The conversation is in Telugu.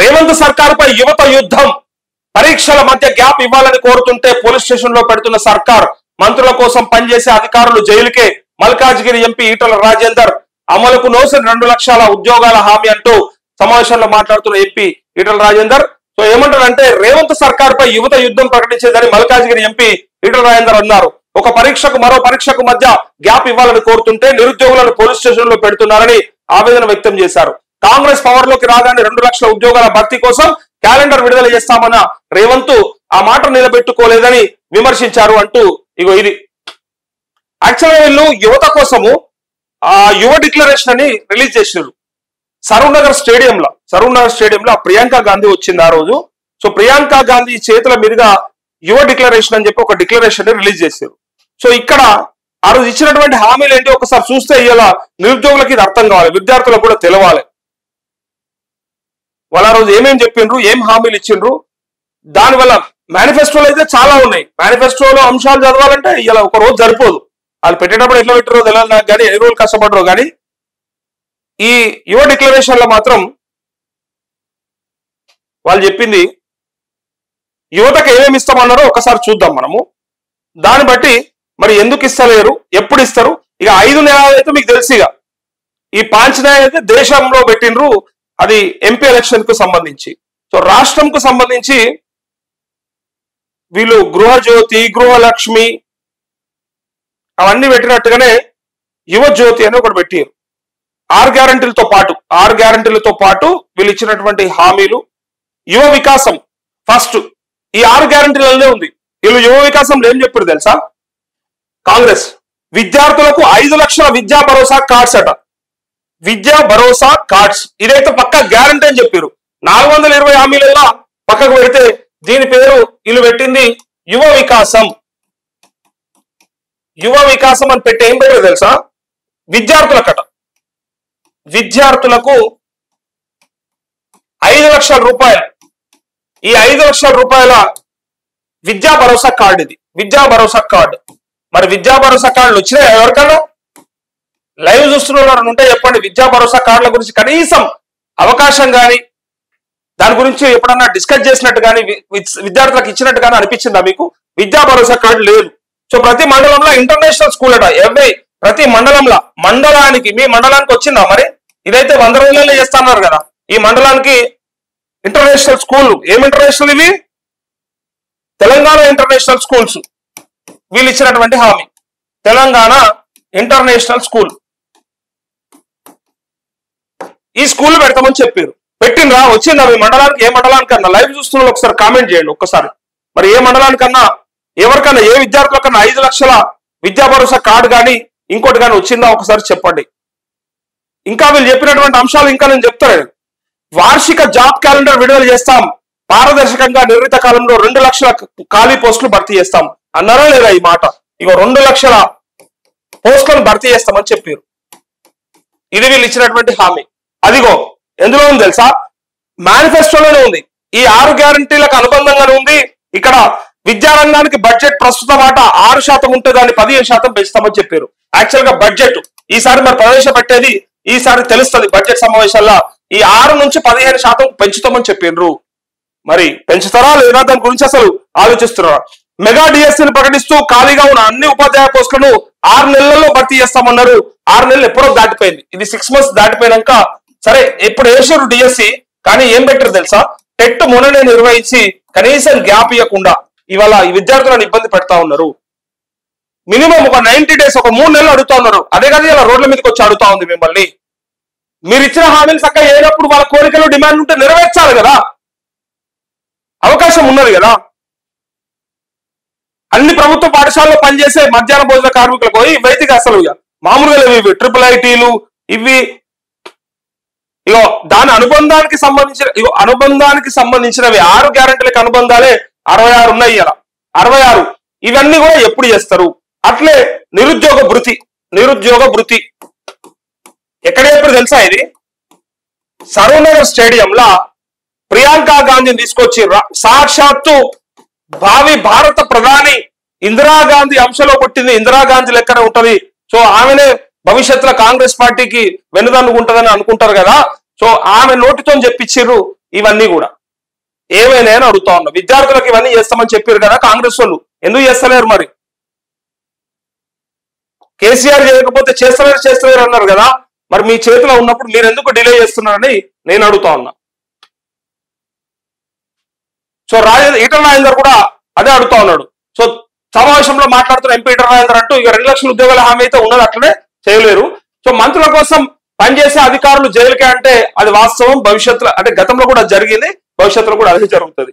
రేవంత్ సర్కారుపై యువత యుద్ధం, పరీక్షల మధ్య గ్యాప్ ఇవ్వాలని కోరుతుంటే పోలీస్ స్టేషన్ లో పెడుతున్న సర్కార్, మంత్రుల కోసం పనిచేసే అధికారులు జైలుకే. మల్కాజ్గిరి ఎంపీ ఈటల రాజేందర్ అమలుకు నోసిన 2 లక్షల ఉద్యోగాల హామీ అంటూ సమావేశంలో మాట్లాడుతున్న ఎంపీ ఈటల రాజేందర్ సో ఏమంటారంటే రేవంత్ సర్కారుపై యువత యుద్ధం ప్రకటించేదని మల్కాజ్గిరి ఎంపీ ఈటల రాజేందర్ అన్నారు. ఒక పరీక్షకు మరో పరీక్షకు మధ్య గ్యాప్ ఇవ్వాలని కోరుతుంటే నిరుద్యోగులను పోలీస్ స్టేషన్ లో పెడుతున్నారని ఆవేదన వ్యక్తం చేశారు. కాంగ్రెస్ పవర్ లోకి రాగానే 2 లక్షల ఉద్యోగాల భర్తీ కోసం క్యాలెండర్ విడుదల చేస్తామన్న రేవంత్ ఆ మాట నిలబెట్టుకోలేదని విమర్శించారు అంటూ ఇగో ఇది యాక్చువల్గా వీళ్ళు యువత కోసము ఆ యువ డిక్లరేషన్ అని రిలీజ్ చేశారు. సరూర్ నగర్ స్టేడియంలో ప్రియాంక గాంధీ వచ్చింది ఆ రోజు. సో ప్రియాంక గాంధీ చేతుల మీదుగా యువ డిక్లరేషన్ అని చెప్పి ఒక డిక్లరేషన్ రిలీజ్ చేశారు. సో ఇక్కడ ఆ రోజు ఇచ్చినటువంటి హామీలు ఏంటి ఒకసారి చూస్తే ఇలా నిరుద్యోగులకి ఇది అర్థం కావాలి, విద్యార్థులకు కూడా తెలవాలి. వాళ్ళ రోజు ఏమేమి చెప్పిండ్రు, ఏం హామీలు ఇచ్చిండ్రు, దానివల్ల మేనిఫెస్టోలు అయితే చాలా ఉన్నాయి. మేనిఫెస్టోలో అంశాలు చదవాలంటే ఇలా ఒక రోజు సరిపోదు. వాళ్ళు పెట్టేటప్పుడు ఎట్లా పెట్టారో తెలియదు నాకు కానీ, ఎన్ని రోజులు కష్టపడరో కానీ ఈ యువ డిక్లరేషన్ లో మాత్రం వాళ్ళు చెప్పింది యువతకు ఏమేమి ఇస్తామన్నారో ఒకసారి చూద్దాం మనము. దాన్ని బట్టి మరి ఎందుకు ఇస్తలేరు, ఎప్పుడు ఇస్తారు. ఇక 5 నెలలు అయితే మీకు తెలిసి ఈ 5 నెలలు అయితే దేశంలో పెట్టినరు. అది ఎంపీ ఎలక్షన్ కు సంబంధించి. సో రాష్ట్రంకు సంబంధించి వీళ్ళు గృహజ్యోతి, గృహలక్ష్మి అవన్నీ పెట్టినట్టుగానే యువ జ్యోతి అని ఒకటి పెట్టారు. 6 గ్యారంటీలతో పాటు వీళ్ళు ఇచ్చినటువంటి హామీలు. యువ వికాసం ఫస్ట్ ఈ 6 గ్యారంటీలనే ఉంది. వీళ్ళు యువ వికాసంలో ఏం చెప్పారు తెలుసా? కాంగ్రెస్ విద్యార్థులకు 5 లక్షల విద్యా భరోసా కార్డ్స్ అట. విద్యా భరోసా కార్డ్స్ ఇదైతే పక్క గ్యారంటీ అని చెప్పారు. 420 హామీలలో పక్కకు పెడితే దీని పేరు వీళ్ళు పెట్టింది యువ వికాసం. యువ వికాసం అని పెట్టి ఏం పెట్టారు తెలుసా? విద్యార్థులకట, విద్యార్థులకు 5 లక్షల రూపాయలు. ఈ 5 లక్షల రూపాయల విద్యా భరోసా కార్డు. ఇది విద్యా భరోసా కార్డు. మరి విద్యా భరోసా కార్డులు వచ్చినాయి ఎవరికన్నా? లైవ్ చూస్తున్న ఉంటే చెప్పండి. విద్యా భరోసా కార్డుల గురించి కనీసం అవకాశం కానీ దాని గురించి ఎప్పుడన్నా డిస్కస్ చేసినట్టు కానీ విద్యార్థులకు ఇచ్చినట్టు కానీ అనిపించిందా మీకు? విద్యా భరోసా కార్డు లేదు. సో ప్రతి మండలంలో ఇంటర్నేషనల్ స్కూల్ అట. ప్రతి మండలంలో, మండలానికి మీ మండలానికి వచ్చిందా మరి? ఇదైతే 100 రోజులలో చేస్తున్నారు కదా. ఈ మండలానికి ఇంటర్నేషనల్ స్కూల్. ఏం ఇంటర్నేషనల్ ఇవి? Telangana international schools. వీళ్ళు ఇచ్చినటువంటి హామీ తెలంగాణ ఇంటర్నేషనల్ స్కూల్. ఈ స్కూల్ పెడతామని చెప్పారు. పెట్టినరా? వచ్చిందా మీ మండలానికి? ఏ మండలానికన్నా లైవ్ చూస్తున్న ఒకసారి కామెంట్ చేయండి ఒక్కసారి. మరి ఏ మండలానికన్నా ఎవరికన్నా ఏ విద్యార్థులకన్నా 5 లక్షల విద్యా భరోసా కార్డు కానీ ఇంకోటి కానీ వచ్చిందా ఒకసారి చెప్పండి. ఇంకా వీళ్ళు చెప్పినటువంటి అంశాలు ఇంకా నేను చెప్తాను. వార్షిక జాబ్ క్యాలెండర్ విడుదల చేస్తాం, పారదర్శకంగా నిర్ణీత కాలంలో 2 లక్షల ఖాళీ పోస్టులు భర్తీ చేస్తాం అన్నారా లేదా? ఈ మాట ఇక 2 లక్షల పోస్టులను భర్తీ చేస్తామని చెప్పారు. ఇది వీళ్ళు ఇచ్చినటువంటి హామీ. అదిగో ఎందులో ఉంది తెలుసా? మేనిఫెస్టోలోనే ఉంది. ఈ 6 గ్యారంటీలకు అనుబంధంగానే ఉంది. ఇక్కడ విద్యారంగానికి బడ్జెట్ ప్రస్తుత మాట 6% ఉంటే దాన్ని 15% పెంచుతామని చెప్పారు. యాక్చువల్ గా బడ్జెట్ ఈసారి మరి ప్రవేశపెట్టేది ఈసారి తెలుస్తుంది బడ్జెట్ సమావేశాల్లో. ఈ 6 నుంచి 15% పెంచుతామని చెప్పినారు. మరి పెంచుతారా లేదా దాని గురించి అసలు ఆలోచిస్తున్నారా? మెగా డిఎస్సీని ప్రకటిస్తూ ఖాళీగా ఉన్న అన్ని ఉపాధ్యాయ పోస్టులను 6 నెలల్లో భర్తీ చేస్తామన్నారు. 6 నెలలు ఎప్పుడో దాటిపోయింది. ఇది 6 months దాటిపోయినాక సరే ఎప్పుడు వేసారు డిఎస్సీ. కానీ ఏం పెట్టారు తెలుసా? టెట్ మొన్ననే నిర్వహించి కనీసం గ్యాప్ ఇవ్వకుండా ఇవాళ ఈ విద్యార్థులను ఇబ్బంది పెడతా ఉన్నారు. మినిమం ఒక 90 days, ఒక 3 నెలలు అడుగుతా ఉన్నారు. అదే కదా ఇలా రోడ్ల మీదకి వచ్చి అడుగుతా ఉంది మిమ్మల్ని. మీరు ఇచ్చిన హామీలు చక్కగా అయినప్పుడు వాళ్ళ కోరికలు డిమాండ్ ఉంటే నెరవేర్చాలి కదా. అవకాశం ఉన్నది కదా. అన్ని ప్రభుత్వ పాఠశాలలో పనిచేసే మధ్యాహ్న భోజన కార్మికులకు ఇవైతే అసలు మామూలుగా లేవు. ఇవి IIITలు ఇవి ఇగో దాని అనుబంధానికి సంబంధించినవి 6 గ్యారెంటీలకు అనుబంధాలే 66 ఉన్నాయి. ఇలా 66 ఇవన్నీ కూడా ఎప్పుడు చేస్తారు? అట్లే నిరుద్యోగ భృతి ఎక్కడ ఎప్పుడు తెలుసా? ఇది సరూర్ నగర్ స్టేడియంలో ప్రియాంక గాంధీని తీసుకొచ్చి సాక్షాత్తు భావి భారత ప్రధాని ఇందిరాగాంధీ అంశంలో పుట్టింది. ఇందిరాగాంధీ లెక్కనే ఉంటది. సో ఆమెనే భవిష్యత్తులో కాంగ్రెస్ పార్టీకి వెన్నుదన్నుగా ఉంటదని అనుకుంటారు కదా. సో ఆమె నోటితో చెప్పించారు ఇవన్నీ కూడా ఏమైనా అని అడుగుతా ఉన్నా. విద్యార్థులకు ఇవన్నీ చేస్తామని చెప్పారు కదా కాంగ్రెస్ వాళ్ళు, ఎందుకు చేస్తలేరు మరి? కేసీఆర్ చేయకపోతే చేస్తలేరు అన్నారు కదా, మరి మీ చేతిలో ఉన్నప్పుడు మీరు ఎందుకు డిలే చేస్తున్నారని నేను అడుగుతా ఉన్నా. సో ఈటల రాజేందర్ కూడా అదే అడుగుతా ఉన్నాడు. సో సమావేశంలో మాట్లాడుతున్న ఎంపీ ఈటల రాజేందర్ అంటూ ఇక 2 లక్షల ఉద్యోగాల హామీ అయితే ఉన్నది, అట్లనే చేయలేరు. సో మంత్రుల కోసం పనిచేసే అధికారులు జైలుకే అంటే అది వాస్తవం. భవిష్యత్తులో అంటే గతంలో కూడా జరిగింది, భవిష్యత్తులో కూడా అదే జరుగుతుంది.